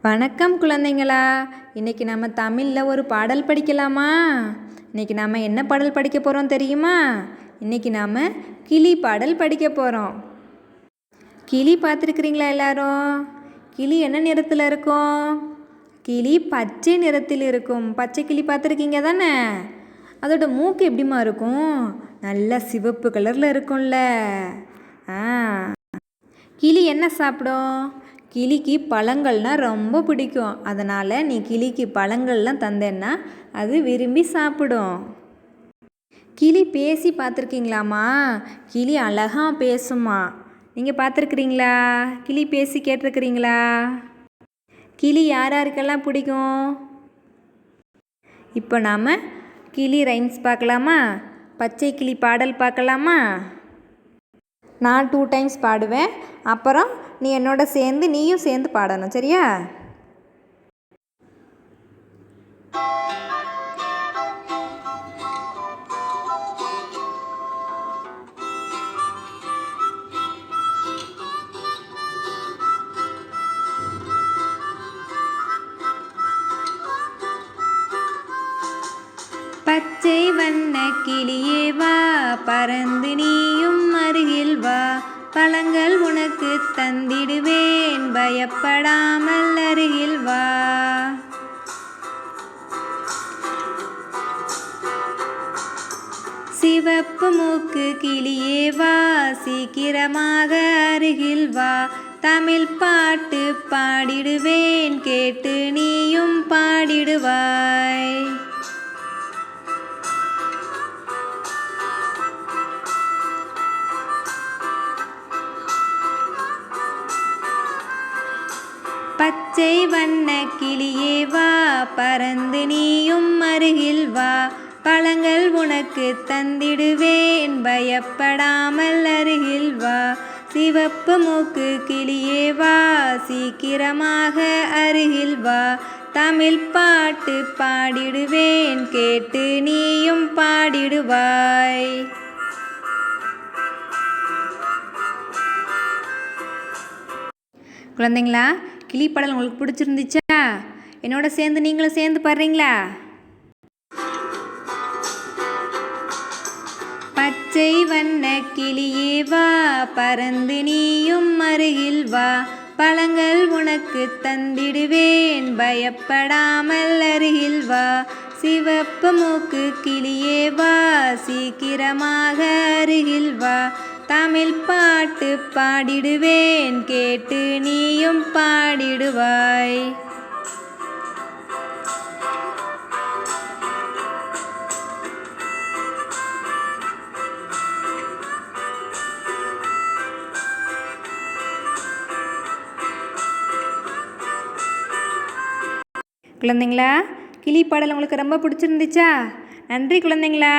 வணக்கம் குழந்தைங்களா. இன்றைக்கி நம்ம தமிழில் ஒரு பாடல் படிக்கலாமா? இன்றைக்கி நாம் என்ன பாடல் படிக்க போகிறோம் தெரியுமா? இன்றைக்கி நாம் கிளி பாடல் படிக்க போகிறோம். கிளி பார்த்துருக்குறீங்களா எல்லாரும்? கிளி என்ன நிறத்தில் இருக்கும்? கிளி பச்சை நிறத்தில் இருக்கும். பச்சை கிளி பார்த்துருக்கீங்க தானே? அதோட மூக்கு எப்படிமா இருக்கும்? நல்லா சிவப்பு கலரில் இருக்கும்ல. கிளி என்ன சாப்பிடும்? கிளிக்கு பழங்கள்னால் ரொம்ப பிடிக்கும். அதனால் நீ கிளிக்கு பழங்கள்லாம் தந்தேன்னா அது விரும்பி சாப்பிடும். கிளி பேசி பார்த்துருக்கீங்களாம்மா? கிளி அழகாக பேசுமா. நீங்கள் பார்த்துருக்குறீங்களா? கிளி பேசி கேட்டிருக்கிறீங்களா? கிளி யார் யாருக்கெல்லாம் பிடிக்கும்? இப்போ நாம் கிளி ரைம்ஸ் பார்க்கலாமா? பச்சை கிளி பாடல் பார்க்கலாமா? நான் 2 டைம்ஸ் பாடுவேன். அப்புறம் நீ என்னோட சேர்ந்து நீயும் சேர்ந்து பாடணும், சரியா? பச்சை வண்ண கிளியே வா, பறந்து நீயும் அருகில் வா, பழங்கள் உனக்கு தந்திடுவேன், பயப்படாமல் அருகில் வா. சிவப்பு மூக்கு கிளியே வா, சீக்கிரமாக அருகில் வா, தமிழ் பாட்டு பாடிடுவேன், கேட்டு நீயும் பாடிடுவாய். பச்சை வண்ண கிளியே வா, பறந்து நீயும் அருகில் வா, பழங்கள் உனக்கு தந்திடுவேன், பயப்படாமல் அருகில் வா. சிவப்பு மூக்கு கிளியே வா, சீக்கிரமாக அருகில் வா, தமிழ் பாட்டு பாடிடுவேன், கேட்டு நீயும் பாடிடுவாய். குழந்தைங்களா, கிளி பாடல் உங்களுக்கு பிடிச்சிருந்துச்சா? என்னோட சேர்ந்து நீங்களும் சேர்ந்து பாடுறீங்களா? பச்சை வண்ண கிளியே வா, பறந்து நீயும் அருகில் வா, பழங்கள் உனக்கு தந்திடுவேன், பயப்படாமல் அருகில் வா. சிவப்பு மூக்கு கிளியே வா, சீக்கிரமாக அருகில் வா, தமிழ் பாட்டு பாடிடுவேன், கேட்டு நீயும் பாடிடுவாய். குழந்தைங்களா, கிளி பாடல் உங்களுக்கு ரொம்ப பிடிச்சிருந்துச்சா? நன்றி குழந்தைங்களா.